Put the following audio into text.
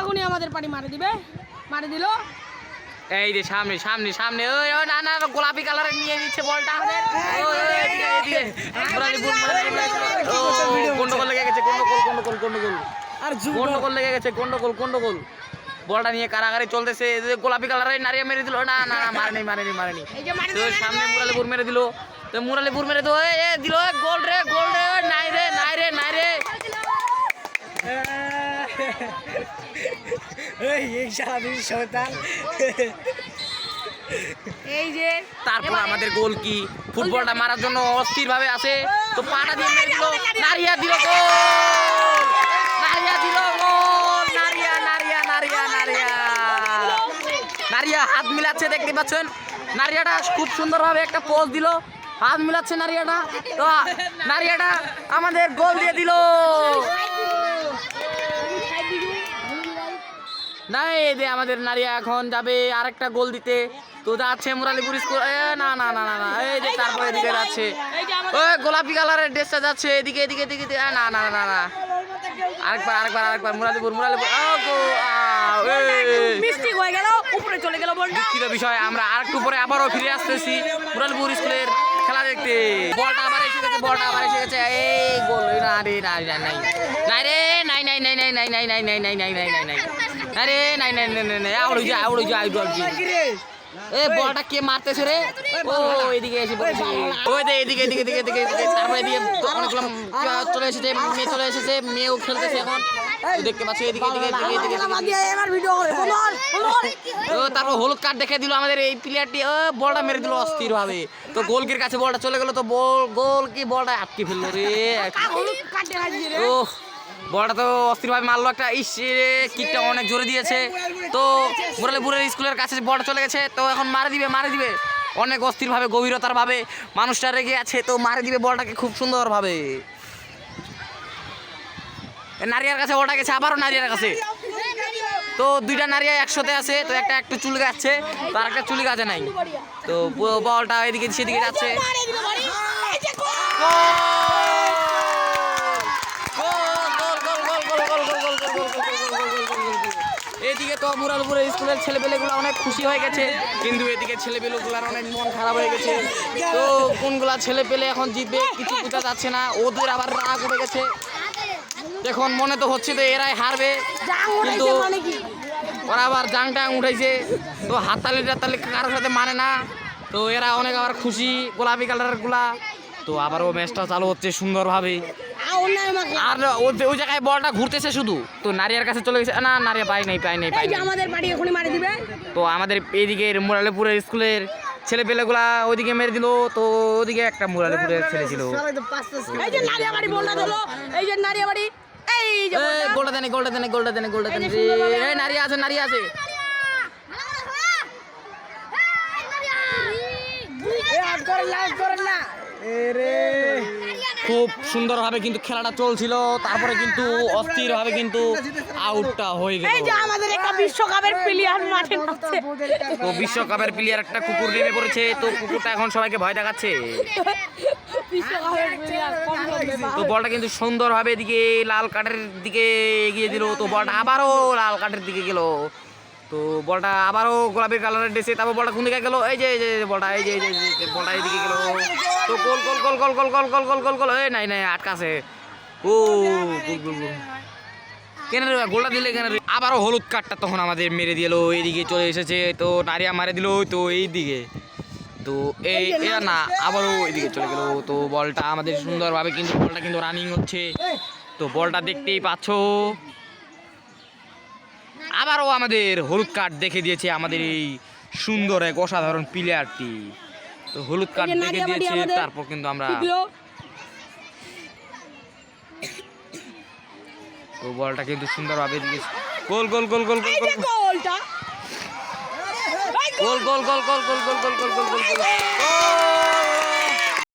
এখনই আমাদের পানি মারে দিবে, মারে দিল। এই যে সামনে সামনে সামনে, ওই না না গোলাপি কালারে নিয়ে নিচ্ছে বলটা আমাদের। গন্ডগোল লেগে গেছে, গন্ডগোল গন্ডগোল গন্ডগোল আর গন্ডগোল লেগে গেছে, গন্ডগোল গন্ডগোল। বলটা নিয়ে কারাগারে চলতেছে। গোলাপি কালারের নারিয়া মেরে দিল। না না না মারেনি মারেনি মারেনি। তো সামনে মুরালিপুর মেরে দিল। তো মুরালিপুর মেরে দিল, দিল গোল রে গোল রে। নাই রে নাই রে নাই রে। এই যে তারপর আমাদের গোল কি, ফুটবলটা মারার জন্য অস্থির ভাবে আসে। তো পাটা দিয়ে মেরে দিল, নারিয়া দিল গোল, নারিয়া দিল গোল। নারিয়া নারিয়া নারিয়া নারিয়া নারিয়া হাত মিলাচ্ছে, দেখতে পাচ্ছেন। নারিয়াটা খুব সুন্দরভাবে একটা পোজ দিল, হাত মিলাচ্ছে নারিয়াটা। তো নারিয়াটা আমাদের গোল দিয়ে দিল। নাই দে আমাদের নারিয়া এখন যাবে আরেকটা গোল দিতে। তো যাচ্ছে মুরালিপুর স্কুল। না না না না না, এই যে তারপরে এদিকে যাচ্ছে, ওই গোলাপি কালারের ড্রেসটা যাচ্ছে এদিকে এদিকে এদিকে। না না না না, আরেকবার আরেকবার আরেকবার মুরালিপুর মুরালিপুর। মিস্টেক হয়ে গেল, উপরে চলে গেল বলটা। দুঃখিত বিষয়, আমরা আরেকটু পরে আবারও ফিরে আসতেছি মুরালিপুর স্কুলের খেলা দেখতে। বলটা আবার এসে গেছে, বলটা আবার এসে গেছে। এই গোল না রে, নাই নাই নাই নাই রে, নাই নাই নাই নাই নাই নাই নাই নাই নাই নাই নাই নাই নাই আরে নাই নাই নাই নাই নাই, আউড়ে যা আউড়ে যা আউড়ে যা। এ বলটা কে মারতেছে রে? ও এদিকে এসে বলছি, ওই দে এদিকে এদিকে এদিকে এদিকে। তারপরে এদিকে অনেকগুলো চলে এসেছে, মেয়ে চলে এসেছে, মেয়েও খেলতেছে এখন। দেখতে পাচ্ছি এদিকে এদিকে এদিকে এদিকে। তো তারপর হলুদ কার্ড দেখে দিল আমাদের এই প্লেয়ারটি। বলটা মেরে দিল অস্থির ভাবে। তো গোলকির কাছে বলটা চলে গেল। তো গোল কি বলটা আটকে ফেললো রে। ও বলটা তো অস্থিরভাবে মারলো একটা। কিকটা অনেক জোরে দিয়েছে। তো মুরালিপুরের স্কুলের কাছে বলটা চলে গেছে। তো এখন মারে দিবে মারে দিবে অনেক অস্থিরভাবে, গভীরতার ভাবে। মানুষটা রেগে আছে, তো মারে দিবে বলটাকে খুব সুন্দরভাবে। নারিয়ার কাছে বলটা গেছে, আবারও নারিয়ার কাছে। তো দুইটা নারিয়া একসাথে আছে। তো একটা একটু চুল গাচ্ছে, তো আর একটা চুল গাছে নাই। তো বলটা এদিকে সেদিকে যাচ্ছে। এদিকে তো মুরালিপুরের স্কুলের ছেলেপেলেগুলো অনেক খুশি হয়ে গেছে, কিন্তু এদিকে ছেলেপেলেগুলোর অনেক মন খারাপ হয়ে গেছে। তো কোনগুলা ছেলেপেলে এখন জিতবে কিছু বোঝা যাচ্ছে না। ওদের আবার রাগ উঠে গেছে। এখন মনে তো হচ্ছে তো এরাই হারবে, কিন্তু ওরা আবার জাং টাং উঠাইছে। তো হাততালি টাতালি কারোর সাথে মানে না। তো এরা অনেক আবার খুশি, গোলাপি কালারের গুলা। তো আবারও ম্যাচটা চালু হচ্ছে সুন্দরভাবে। আর ওই জায়গায় বলটা ঘুরতেছে শুধু। তো নারিয়ার কাছে চলে গেছে। না নারিয়া পাই নাই পাই নাই পাই নাই। আমাদের বাড়ি এখনই মারি দিবে। তো আমাদের এইদিকে মুরালিপুরের স্কুলের ছেলে পেলেগুলা ওইদিকে মেরে দিল। তো ওদিকে একটা মুরালিপুরের ছেলে ছিল। এই যে নারিয়া বাড়ি বলটা দিলো, এই যে নারিয়া বাড়ি, এই যে গোলটা দেনে গোলটা দেনে গোলটা দেনে গোলটা দেনে। এই নারিয়া আছে নারিয়া আছে। খুব সুন্দরভাবে কিন্তু খেলাটা চলছিল। তারপরে কিন্তু অস্থিরভাবে কিন্তু আউটটা হয়ে গেল। এই যে আমাদের একটা বিশ্বকাপের প্লেয়ার মাঠে নামছে। তো বিশ্বকাপের প্লেয়ার একটা কুকুর নেমে পড়েছে। তো কুকুরটা এখন সবাইকে ভয় দেখাচ্ছে। তো বলটা কিন্তু সুন্দরভাবে এদিকে লাল কার্ডের দিকে এগিয়ে দিল। তো বলটা আবারও লাল কার্ডের দিকে গেল। তো বলটা আবারও গোলাপি কালারের ড্রেসে। তারপর বলটা কোন দিকে গেল? এই যে বলটা এই যে বলটা এদিকে গেল। তো গোল গোল গোল গোল গোল গোল গোল গোল গোল গোল। এই নাই নাই আটকাছে। ও গোল গোল গোল। কেন রে গোলটা দিলে কেন রে? আবারও হলুদ কার্ডটা তখন আমাদের মেরে দিল। এইদিকে চলে এসেছে। তো নারিয়া মারে দিল তো এই দিকে। তো এই না আবারও এইদিকে চলে গেল। তো বলটা আমাদের সুন্দরভাবে কিন্তু বলটা কিন্তু রানিং হচ্ছে। তো বলটা দেখতেই পাচ্ছ। আবারও আমাদের হলুদ কার্ড দেখে দিয়েছে আমাদের এই সুন্দর এক অসাধারণ প্লেয়ারটি। তো হলুদ কার্ড দেখে দিয়েছে। তারপর কিন্তু আমরা তো বলটা কিন্তু সুন্দরভাবে এদিকে গোল গোল গোল গোল গোল এই যে গোলটা গোল গোল গোল গোল গোল গোল গোল গোল গোল গোল গোল